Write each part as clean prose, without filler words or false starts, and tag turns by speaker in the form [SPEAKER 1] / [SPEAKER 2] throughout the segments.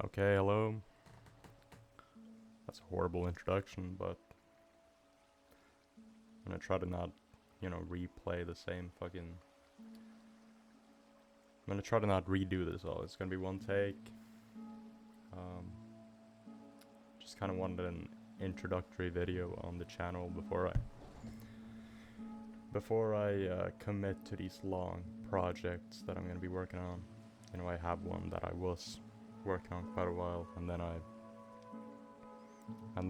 [SPEAKER 1] Okay, hello. That's a horrible introduction, but I'm gonna try to not, replay the same fucking. I'm gonna try to not redo this all. It's gonna be one take. Um, just kind of wanted an introductory video on the channel before I commit to these long projects that I'm gonna be working on. I have one that I was working on quite a while, and then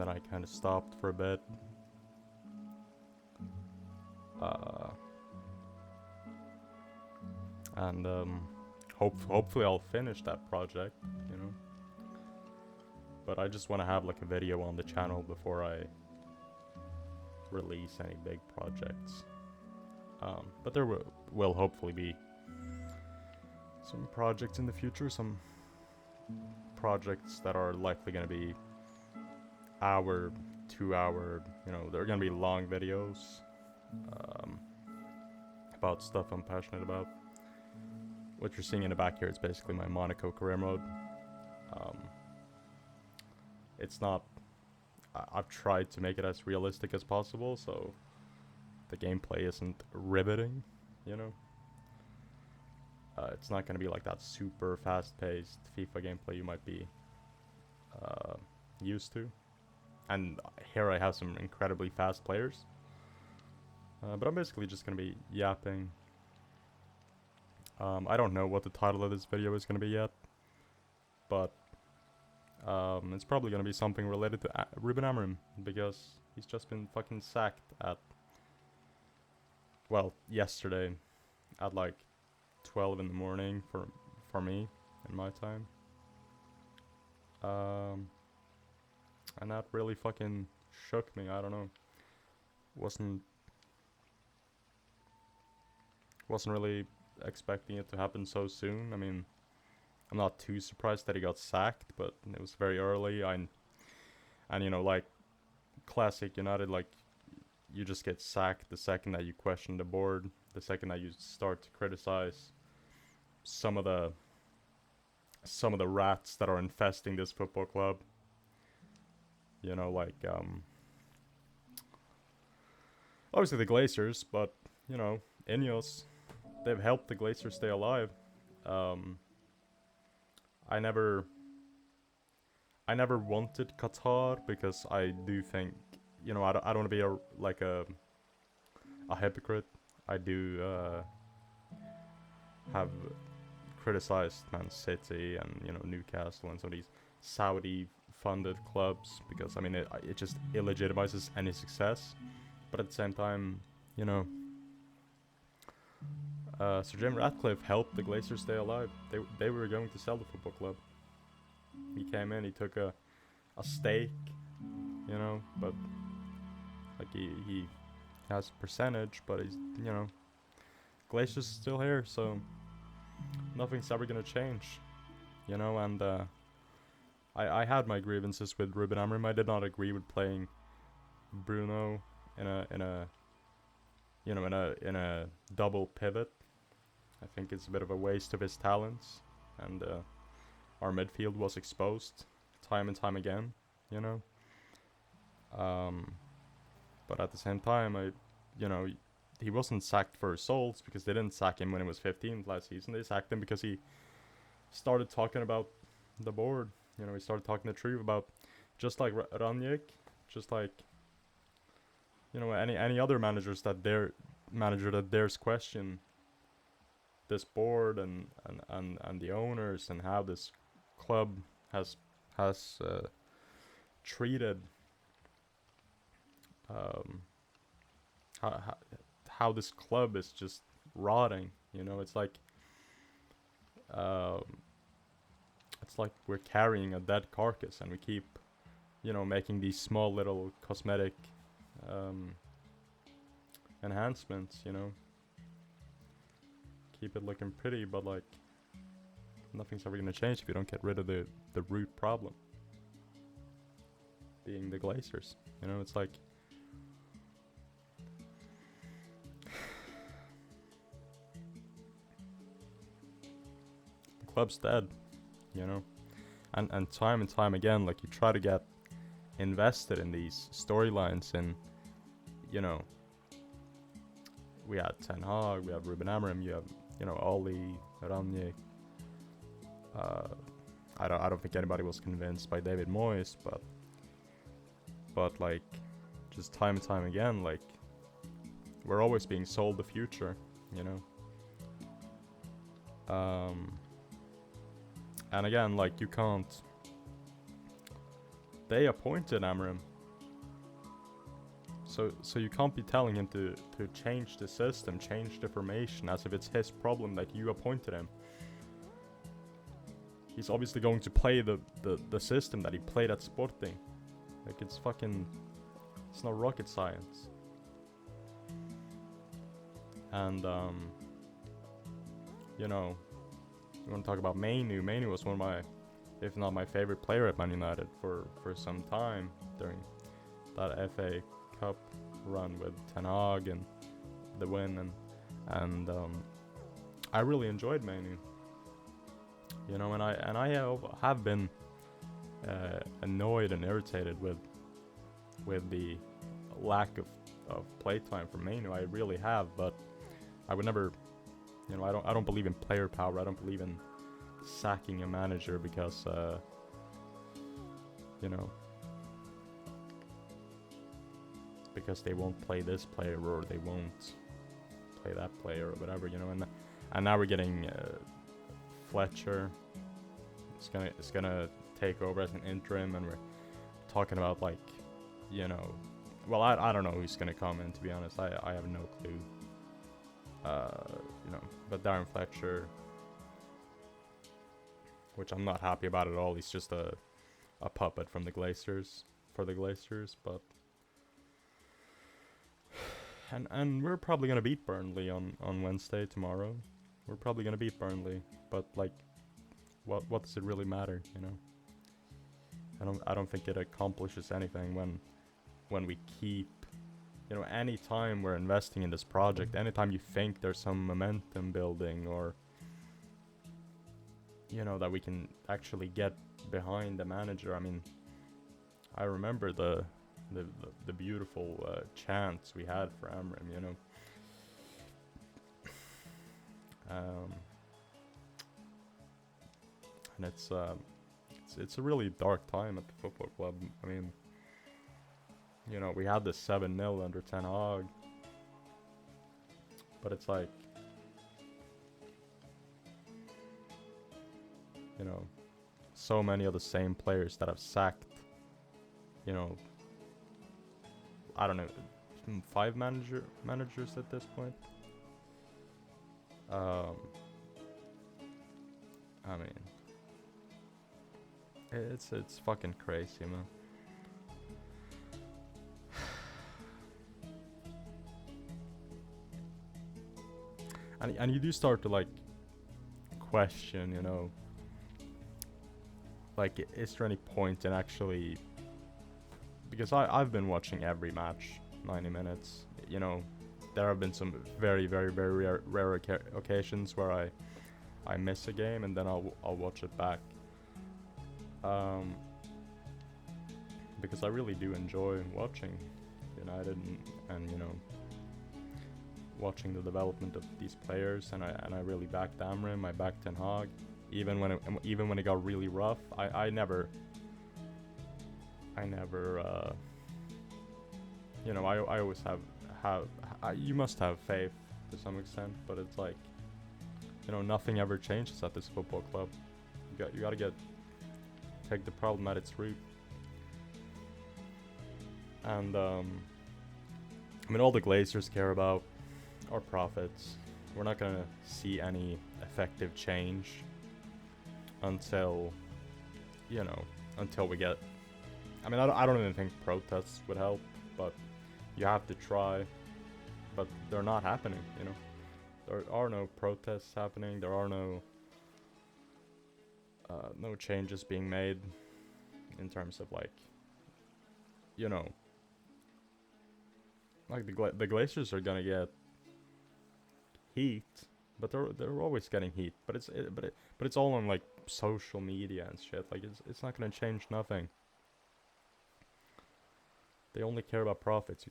[SPEAKER 1] I kind of stopped for a bit. And hopefully I'll finish that project, But I just want to have like a video on the channel before I release any big projects. But there will hopefully be some projects in the future, some projects that are likely going to be hour, 2 hour, they're going to be long videos about stuff I'm passionate about. What you're seeing in the back here is basically my Monaco career mode. It's not... I've tried to make it as realistic as possible, so the gameplay isn't riveting, It's not going to be like that super fast-paced FIFA gameplay you might be used to. And here I have some incredibly fast players. But I'm basically just going to be yapping. I don't know what the title of this video is going to be yet. But it's probably going to be something related to Ruben Amorim. Because he's just been fucking sacked at... Well, yesterday at like 12 in the morning for me, in my time. And that really fucking shook me, I don't know. Wasn't really expecting it to happen so soon. I mean, I'm not too surprised that he got sacked, but it was very early. And like classic United, like you just get sacked the second that you question the board, the second that you start to criticize some of the rats that are infesting this football club. Obviously the Glazers, but Ineos, they've helped the Glazers stay alive. I never wanted Qatar because I do think, I don't want to be a hypocrite. I do have criticized Man City and Newcastle and some of these Saudi-funded clubs because it just illegitimizes any success. But at the same time, Sir Jim Ratcliffe helped the Glazers stay alive. They were going to sell the football club. He came in, he took a stake, but like he has a percentage, but he's Glazers still here, so nothing's ever gonna change, and I had my grievances with Ruben Amorim. I did not agree with playing Bruno in a double pivot. I think it's a bit of a waste of his talents, and our midfield was exposed time and time again, but at the same time, he wasn't sacked for results because they didn't sack him when he was 15th last season. They sacked him because he started talking about the board. He started talking the truth about, just like Ranjik, just like any other manager that dares question this board and the owners and how this club has treated how this club is just rotting. It's like we're carrying a dead carcass and we keep making these small little cosmetic enhancements, keep it looking pretty, but like nothing's ever gonna change if you don't get rid of the root problem, being the Glazers. It's like the club's dead, and time again, like, you try to get invested in these storylines, and you know, we had Ten Hag, we have Ruben Amorim, you have, you know, Oli, Rangnick. I don't think anybody was convinced by David Moyes, but like, just time and time again, like, we're always being sold the future, you know. And again, like, you can't. They appointed Amorim, so you can't be telling him to change the system, change the formation, as if it's his problem that you appointed him. He's obviously going to play the system that he played at Sporting. Like, it's no rocket science. And you know, you want to talk about Mainu. Mainu was one of my, if not my favorite player at Man United for some time during that FA Cup run with Ten Hag and the win, and I really enjoyed Mainu. You know, and I have been annoyed and irritated with the lack of playtime for Mainu. I really have, but I would never, you know, I don't believe in player power. I don't believe in sacking a manager because you know, because they won't play this player or they won't play that player or whatever, you know. And now we're getting Fletcher. It's gonna take over as an interim, and we're talking about, like, you know, well, I don't know who's gonna come in, to be honest. I have no clue. You know, but Darren Fletcher, which I'm not happy about at all. He's just a puppet from the Glazers, for the Glazers, but and we're probably gonna beat Burnley on Wednesday, tomorrow. We're probably gonna beat Burnley, but, like, what does it really matter, you know? I don't think it accomplishes anything when we keep, you know, any time we're investing in this project, anytime you think there's some momentum building, or, you know, that we can actually get behind the manager. I mean, I remember the beautiful chants we had for Amorim, you know. And it's a really dark time at the football club. I mean, you know, we had this 7-0 under Ten Hag, but it's like, you know, so many of the same players that have sacked, you know, I don't know, 5 managers at this point. I mean, it's fucking crazy, man. And you do start to, like, question, you know, like, is there any point in actually, because I've been watching every match 90 minutes, you know. There have been some very, very, very rare occasions where I miss a game, and then I'll watch it back, because I really do enjoy watching United, and you know, watching the development of these players, and I really backed Amorim, I backed Ten Hag, even when it got really rough. I never you know, I always have you must have faith to some extent, but it's like, you know, nothing ever changes at this football club. You gotta take the problem at its root. And I mean, all the Glazers care about are profits. We're not gonna see any effective change until, you know, until we get, I mean, I don't even think protests would help, but you have to try. But they're not happening, you know. There are no protests happening. There are no changes being made in terms of, like, you know, like the Glazers are gonna get heat, but they're always getting heat. But it's all on, like, social media and shit. Like, it's not gonna change nothing. They only care about profits.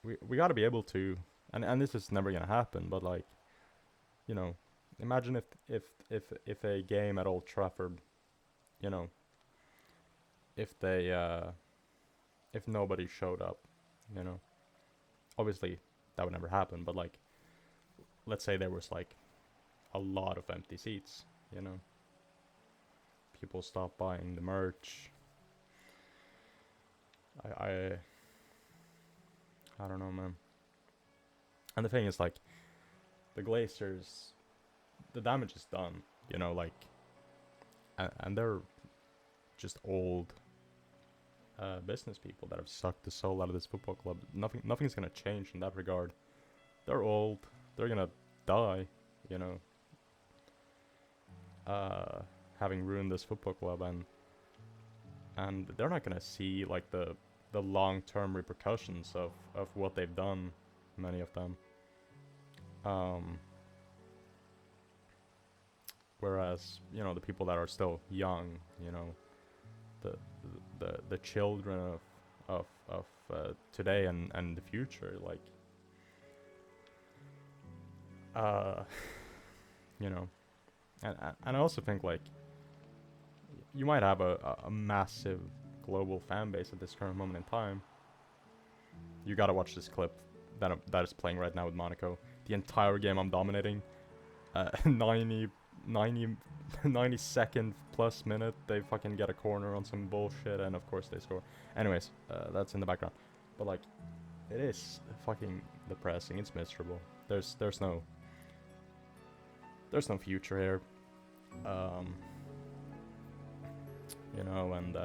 [SPEAKER 1] We gotta be able to, and this is never gonna happen. But like, you know, imagine if a game at Old Trafford, you know, if they if nobody showed up, you know, obviously that would never happen. But like, let's say there was like a lot of empty seats, you know, people stop buying the merch. I don't know, man. And the thing is, like, the Glazers, the damage is done, you know, like, and they're just old business people that have sucked the soul out of this football club. Nothing's gonna change in that regard. They're old. They're gonna die, you know, having ruined this football club, and they're not gonna see like the long-term repercussions of what they've done, many of them. Whereas, you know, the people that are still young, you know, the children of today and the future, like, you know, and I also think, like, you might have a massive global fan base at this current moment in time. You gotta watch this clip that is playing right now with Monaco. The entire game I'm dominating. 92nd plus minute, they fucking get a corner on some bullshit, and of course they score. Anyways, that's in the background. But like, it is fucking depressing. It's miserable. There's no future here. You know, and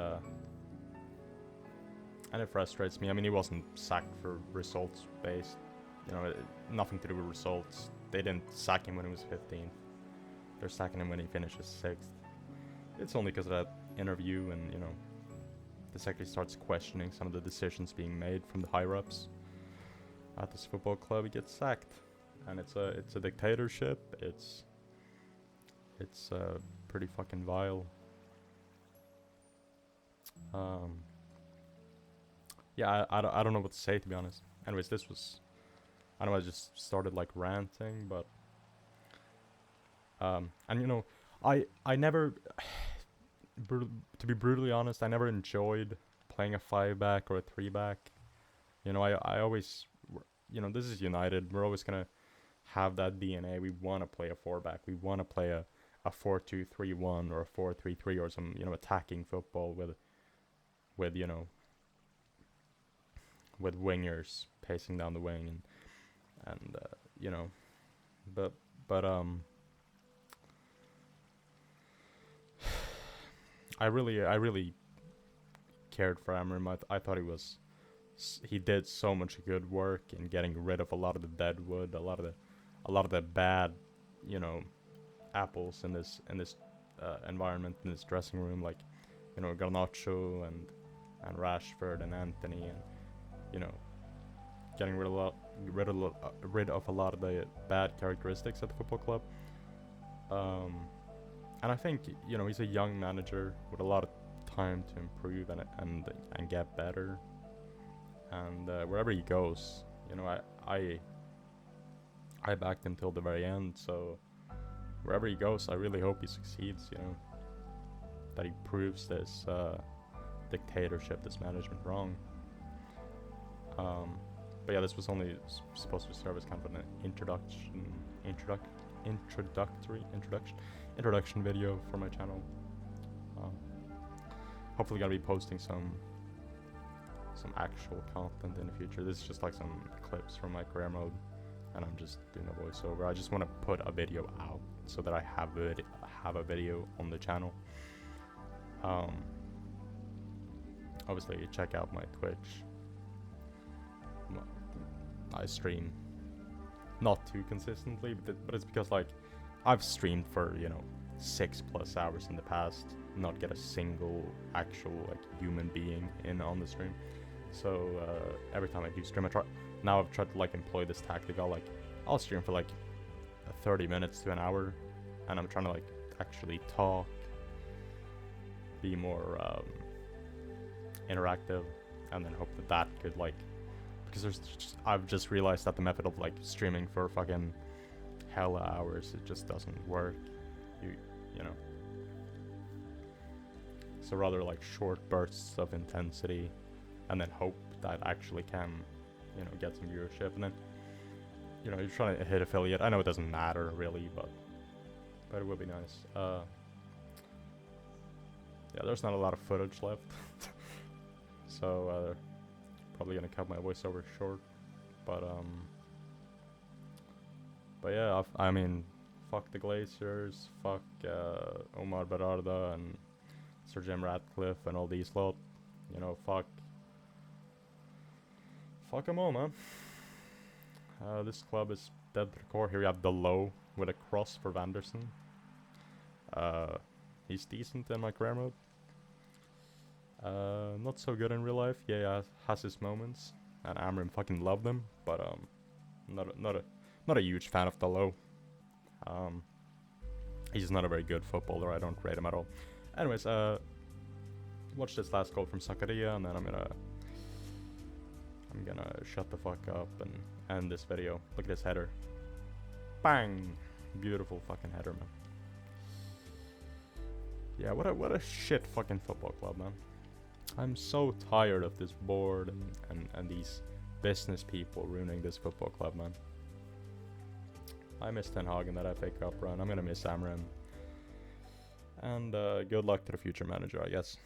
[SPEAKER 1] it frustrates me. I mean, he wasn't sacked for results based. You know, nothing to do with results. They didn't sack him when he was 15th. They're sacking him when he finishes 6th. It's only because of that interview, and, you know, the secretary starts questioning some of the decisions being made from the higher-ups at this football club. He gets sacked, and it's a dictatorship. It's pretty fucking vile. Yeah, I don't know what to say, to be honest. Anyways, I know I just started like ranting, but and you know, I never, to be brutally honest, I never enjoyed playing a 5-back or a 3-back. You know, I always, you know, this is United. We're always gonna have that DNA. We want to play a 4-back. We want to play a 4-2-3-1 or a 4-3-3 or some, you know, attacking football with you know, with wingers pacing down the wing, and you know, but I really cared for Amorim. I thought he did so much good work in getting rid of a lot of the dead wood, a lot of the bad, you know, apples in this environment, in this dressing room, like, you know, Garnacho and Rashford and Anthony, and, you know, getting rid of a lot of the bad characteristics at the football club. And I think, you know, he's a young manager with a lot of time to improve and get better. And wherever he goes, you know, I backed him till the very end. So wherever he goes, I really hope he succeeds. You know, that he proves this dictatorship, this management wrong. But yeah, this was only supposed to serve as kind of an introduction video for my channel. Hopefully gonna be posting some actual content in the future. This is just like some clips from my career mode, and I'm just doing a voiceover. I just want to put a video out so that I have a video on the channel. Obviously check out my Twitch. I stream not too consistently, but it's because, like, I've streamed for, you know, 6+ hours in the past, not get a single actual, like, human being in on the stream. So every time I do stream, I've tried to, like, employ this tactic. I'll stream for like 30 minutes to an hour, and I'm trying to, like, actually talk, be more interactive, and then hope that that could like, because I've just realized that the method of like streaming for fucking hella hours, it just doesn't work. You know. So rather like short bursts of intensity, and then hope that actually can, you know, get some viewership, and then, you know, you're trying to hit affiliate. I know it doesn't matter really, but it would be nice. Yeah, there's not a lot of footage left, so probably gonna cut my voiceover short. But yeah, I mean, fuck the Glaciers, fuck Omar Berarda and Sir Jim Ratcliffe and all these lot. You know, fuck them all, man. This club is dead to the core. Here we have the low with a cross for Vanderson. He's decent in my career mode. Not so good in real life. Yeah, has his moments, and Amorim fucking loved them, but not a huge fan of the low. He's not a very good footballer. I don't rate him at all. Anyways, watch this last goal from Zakaria, and then I'm gonna shut the fuck up and end this video. Look at this header. Bang! Beautiful fucking header, man. Yeah, what a shit fucking football club, man. I'm so tired of this board and these business people ruining this football club, man. I miss Ten Hag in that FA Cup run. I'm gonna miss Amorim. And good luck to the future manager, I guess.